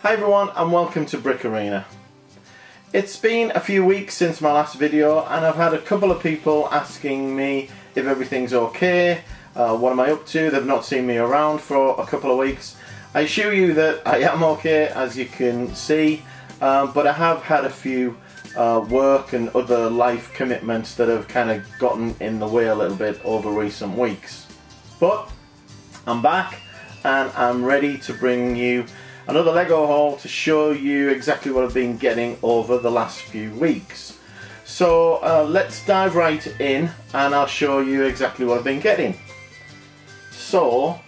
Hi everyone and welcome to Brick Arena. It's been a few weeks since my last video and I've had a couple of people asking me if everything's okay, what am I up to. They've not seen me around for a couple of weeks. I assure you that I am okay, as you can see, but I have had a few work and other life commitments that have kind of gotten in the way a little bit over recent weeks. But I'm back and I'm ready to bring you another Lego haul to show you exactly what I've been getting over the last few weeks. So let's dive right in and I'll show you exactly what I've been getting. So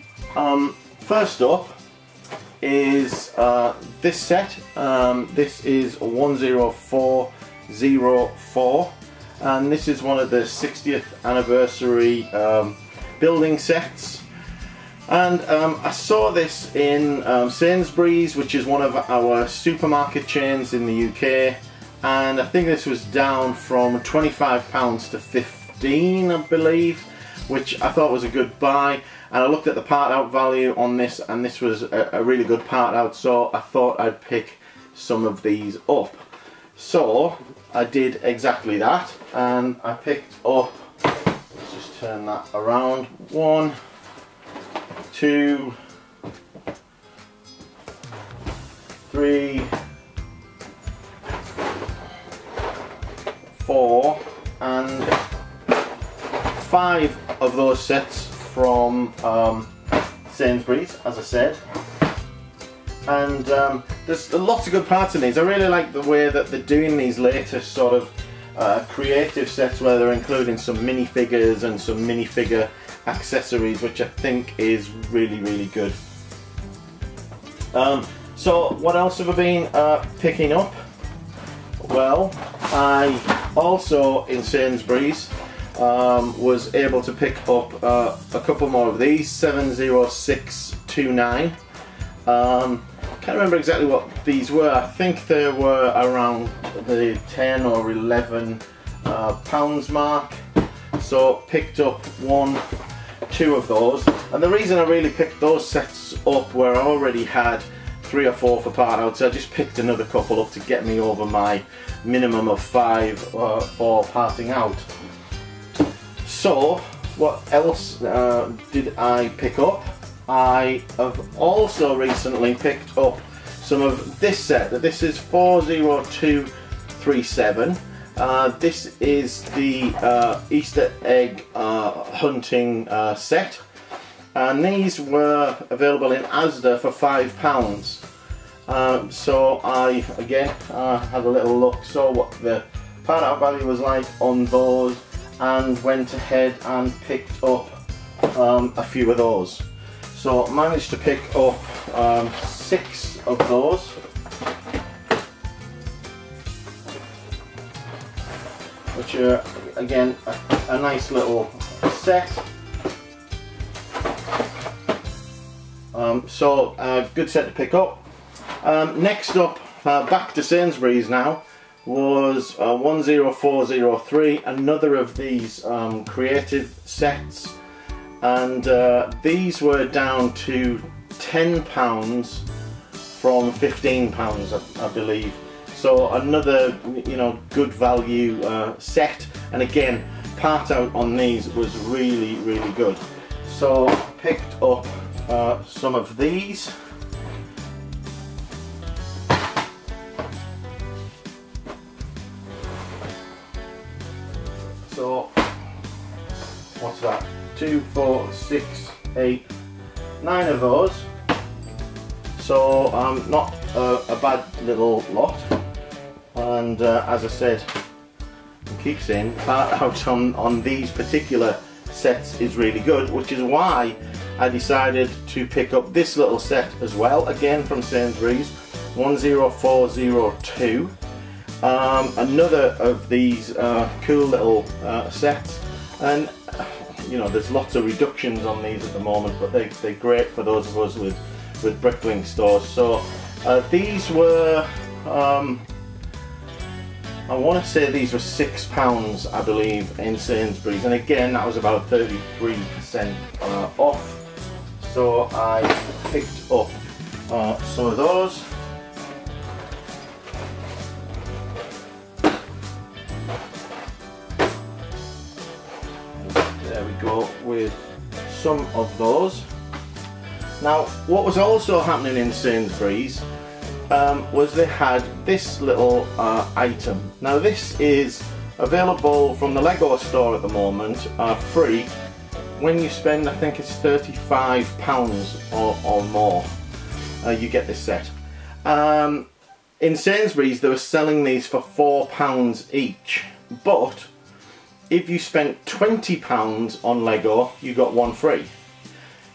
first up is this set. This is 10404 and this is one of the 60th anniversary building sets. And I saw this in Sainsbury's, which is one of our supermarket chains in the UK, and I think this was down from £25 to £15, I believe, which I thought was a good buy. And I looked at the part out value on this, and this was a really good part out, so I thought I'd pick some of these up. So I did exactly that, and I picked up, let's just turn that around, 1, 2, 3, 4 and 5 of those sets from Sainsbury's, as I said. And there's lots of good parts in these. I really like the way that they're doing these latest sort of creative sets where they're including some minifigures and some minifigure accessories, which I think is really good. So what else have I been picking up? Well, I also in Sainsbury's was able to pick up a couple more of these, 70629. Can't remember exactly what these were. I think they were around the 10 or 11 pounds mark. So picked up 1, 2 of those, and the reason I really picked those sets up where I already had 3 or 4 for part out, so I just picked another couple up to get me over my minimum of 5 for parting out. So what else did I pick up? I have also recently picked up some of this set. This is 40237. This is the Easter egg hunting set, and these were available in Asda for £5. So I again had a little look, saw what the part out value was like on those, and went ahead and picked up a few of those. So managed to pick up 6 of those. Which are again a nice little set. So good set to pick up. Next up, back to Sainsbury's now, was 10403, another of these creative sets, and these were down to £10 from £15, I believe. So another, you know, good value set, and again, part out on these was really good. So picked up some of these. So what's that? 2, 4, 6, 8, 9 of those. So not a bad little lot. And as I said, I keep saying, part out on these particular sets is really good, which is why I decided to pick up this little set as well, again from Sainsbury's, 10402. Another of these cool little sets, and you know, there's lots of reductions on these at the moment, but they're great for those of us with Bricklink stores. So these were I want to say these were £6, I believe, in Sainsbury's, and again that was about 33% off. So I picked up some of those. some of those. Now, what was also happening in Sainsbury's was they had this little item. Now, this is available from the Lego store at the moment, free, when you spend, I think it's £35 or more, you get this set. In Sainsbury's they were selling these for £4 each, but if you spent £20 on Lego, you got one free.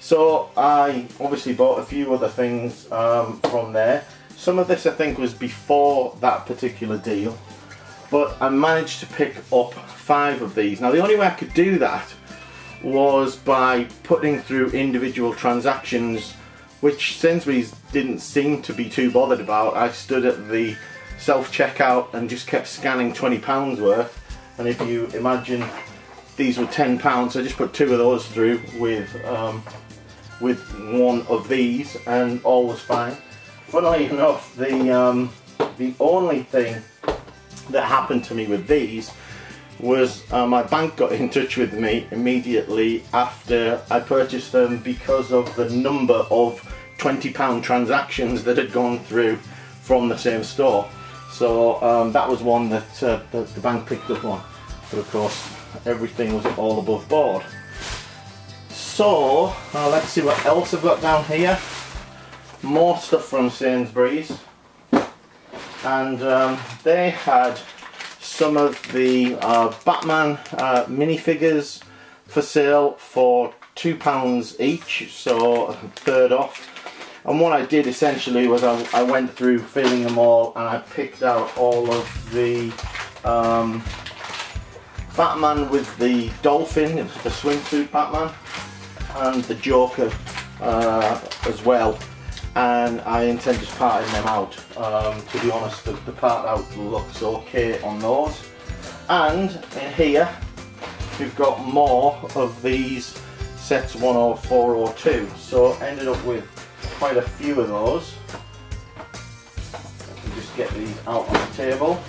So I obviously bought a few other things from there. Some of this I think was before that particular deal, but I managed to pick up 5 of these. Now, the only way I could do that was by putting through individual transactions, which Sainsbury's didn't seem to be too bothered about. I stood at the self-checkout and just kept scanning £20 worth, and if you imagine these were £10, so I just put 2 of those through with one of these, and all was fine. Funnily enough, the only thing that happened to me with these was my bank got in touch with me immediately after I purchased them because of the number of £20 transactions that had gone through from the same store. So that was one that the bank picked up on, but of course everything was all above board. So let's see what else I've got down here. More stuff from Sainsbury's, and they had some of the Batman minifigures for sale for £2 each, so a third off. And what I did essentially was I went through filling them all, and I picked out all of the Batman with the dolphin, the swimsuit Batman, and the Joker as well. And I intend just parting them out. To be honest, the part out looks okay on those. And in here we've got more of these sets 10402. So ended up with quite a few of those. Let me just get these out on the table.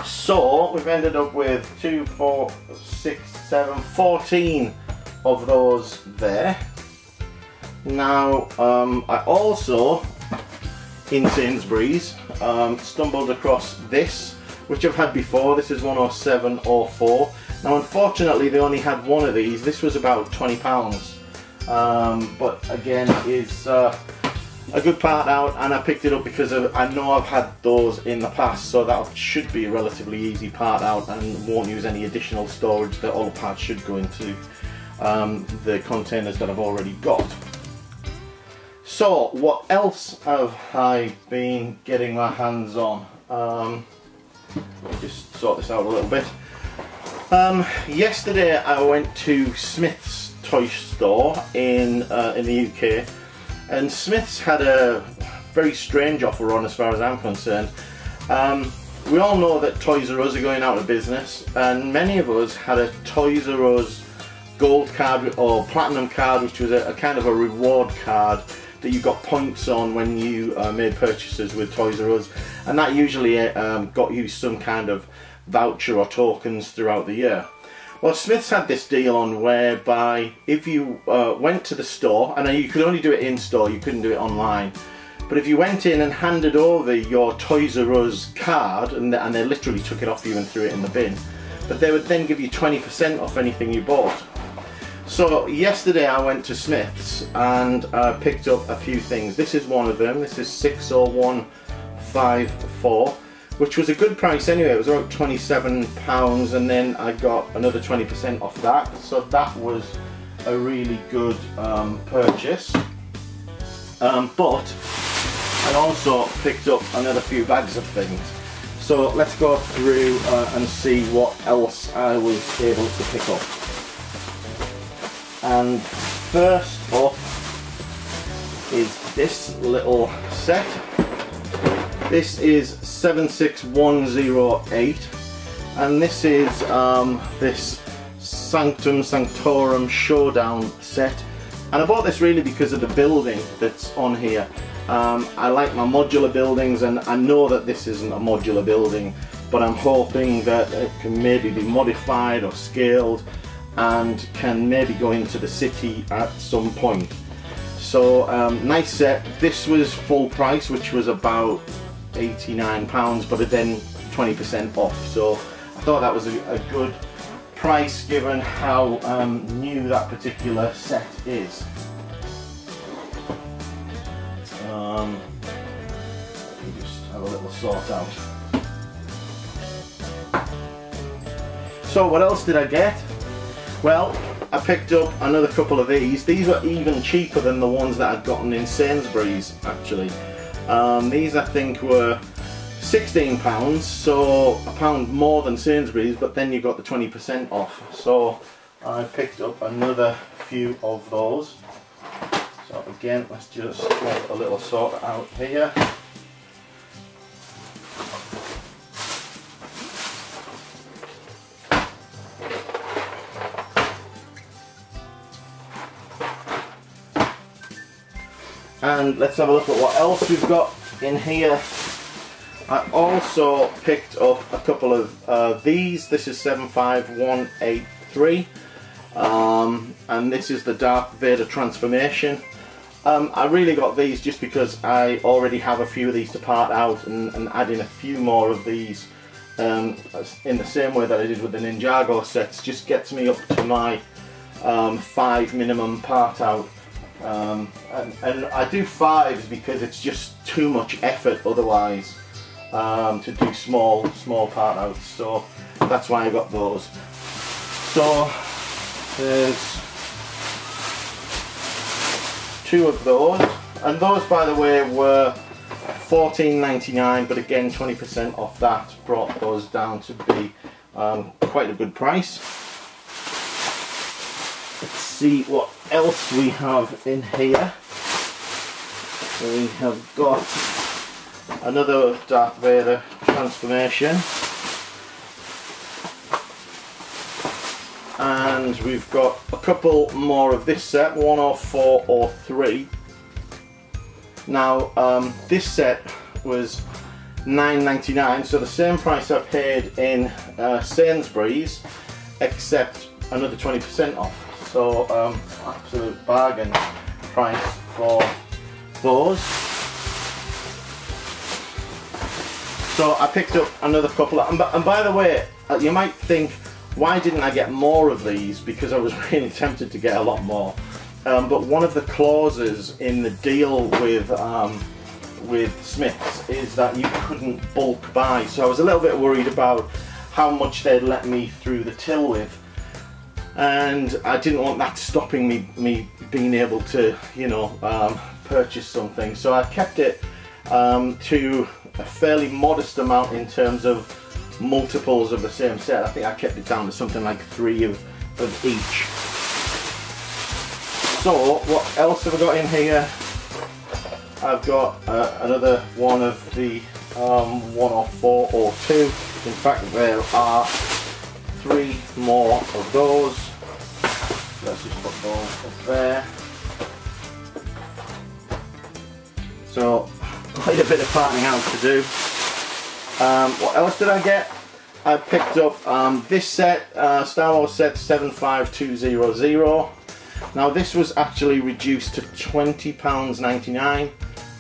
So we've ended up with 2, 4, 6, 7, 14 of those there. Now I also, in Sainsbury's, stumbled across this, which I've had before. This is 10704. Now unfortunately they only had one of these. This was about £20, but again it's a good part out, and I picked it up because I know I've had those in the past, so that should be a relatively easy part out and won't use any additional storage. That all the parts should go into the containers that I've already got. So what else have I been getting my hands on? Let me just sort this out a little bit. Yesterday I went to Smith's toy store in the UK, and Smith's had a very strange offer on as far as I'm concerned. We all know that Toys R Us are going out of business, and many of us had a Toys R Us gold card or platinum card, which was a kind of a reward card that you got points on when you made purchases with Toys R Us, and that usually got you some kind of voucher or tokens throughout the year. Well, Smith's had this deal on whereby if you went to the store, and you could only do it in store, you couldn't do it online, but if you went in and handed over your Toys R Us card, and they literally took it off you and threw it in the bin, but they would then give you 20% off anything you bought. So yesterday I went to Smith's and picked up a few things. This is one of them. This is 60154. Which was a good price anyway. It was about £27, and then I got another 20% off that, so that was a really good purchase. But I also picked up another few bags of things. So let's go through and see what else I was able to pick up. And first up is this little set. This is 76108, and this is this Sanctum Sanctorum Showdown set. And I bought this really because of the building that's on here. I like my modular buildings, and I know that this isn't a modular building, but I'm hoping that it can maybe be modified or scaled and can maybe go into the city at some point. So nice set. This was full price, which was about £89, but then 20% off. So I thought that was a good price given how new that particular set is. Let me just have a little sort out. So what else did I get? Well, I picked up another couple of these. These were even cheaper than the ones that I'd gotten in Sainsbury's actually. These I think were £16, so £1 more than Sainsbury's, but then you got the 20% off. So I picked up another few of those. So again, let's just get a little sort out here. And let's have a look at what else we've got in here. I also picked up a couple of these. This is 75183, and this is the Darth Vader transformation. I really got these just because I already have a few of these to part out, and adding a few more of these in the same way that I did with the Ninjago sets just gets me up to my 5 minimum part out. And I do 5s because it's just too much effort otherwise to do small part outs, so that's why I got those. So there's 2 of those, and those by the way were $14.99, but again 20% off that brought those down to be quite a good price. Let's see what else we have in here. We have got another Darth Vader transformation, and we've got a couple more of this set, 10403. Now this set was $9.99, so the same price I paid in Sainsbury's, except another 20% off. So absolute bargain price for those. So I picked up another couple of, and by the way, you might think, why didn't I get more of these? Because I was really tempted to get a lot more. But one of the clauses in the deal with Smiths is that you couldn't bulk buy. So I was a little bit worried about how much they'd let me through the till with. And I didn't want that stopping me being able to, you know, purchase something. So I kept it to a fairly modest amount in terms of multiples of the same set. I think I kept it down to something like 3 of each. So what else have I got in here? I've got another one of the 10402. In fact, there are 3 more of those. Let's just put those up there. So quite a bit of parting out to do. What else did I get? I picked up this set, Star Wars set 75200. Now this was actually reduced to £20.99,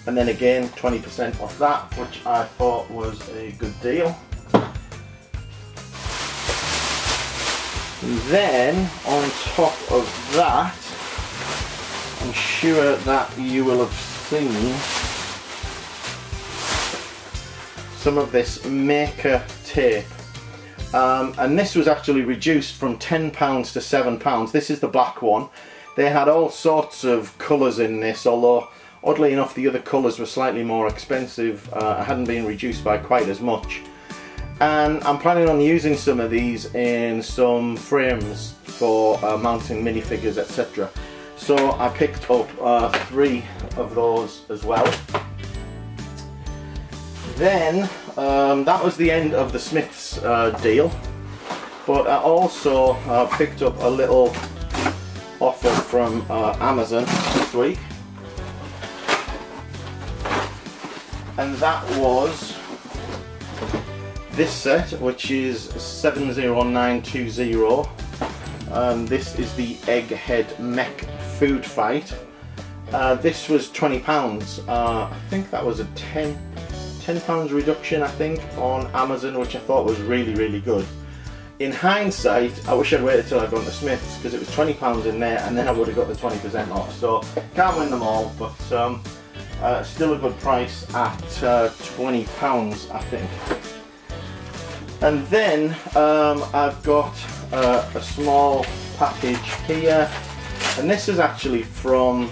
and then again 20% off that, which I thought was a good deal. And then on top of that, I'm sure that you will have seen some of this maker tape, and this was actually reduced from £10 to £7. This is the black one. They had all sorts of colours in this, although oddly enough the other colours were slightly more expensive. Hadn't been reduced by quite as much. And I'm planning on using some of these in some frames for mounting minifigures, etc. So I picked up 3 of those as well. Then that was the end of the Smiths deal, but I also picked up a little offer from Amazon this week, and that was this set, which is 70920, and this is the Egghead Mech Food Fight. This was £20. I think that was a £10 reduction, I think, on Amazon, which I thought was really good. In hindsight, I wish I'd waited till I'd gone to Smith's, because it was £20 in there, and then I would have got the 20% off. So can't win them all, but still a good price at £20, I think. And then I've got a small package here, and this is actually from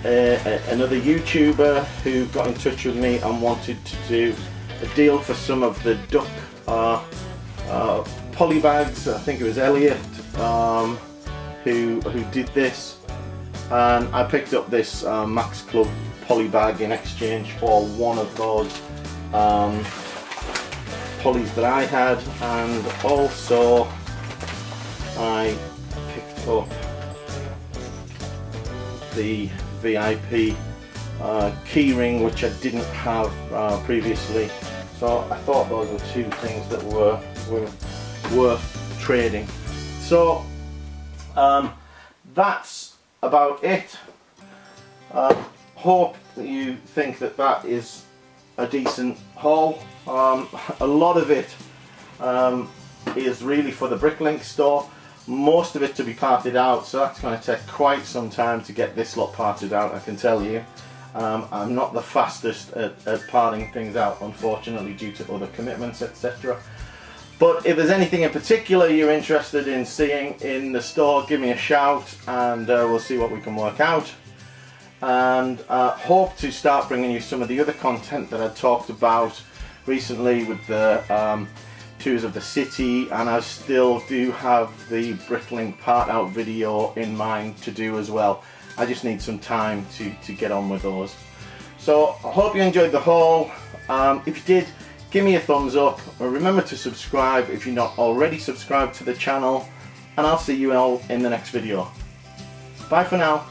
another YouTuber who got in touch with me and wanted to do a deal for some of the duck poly bags. I think it was Elliot who did this, and I picked up this Max Club poly bag in exchange for one of those polys that I had, and also I picked up the VIP keyring, which I didn't have previously, so I thought those were two things that were worth trading. So that's about it. Hope that you think that that is a decent haul. A lot of it is really for the Bricklink store, most of it to be parted out, so that's going to take quite some time to get this lot parted out, I can tell you. I'm not the fastest at parting things out, unfortunately, due to other commitments, etc. But if there's anything in particular you're interested in seeing in the store, give me a shout, and we'll see what we can work out. And hope to start bringing you some of the other content that I talked about recently with the tours of the city, and I still do have the Bricklink part out video in mind to do as well. I just need some time to get on with those. So I hope you enjoyed the haul. If you did, give me a thumbs up, and remember to subscribe if you're not already subscribed to the channel, and I'll see you all in the next video. Bye for now.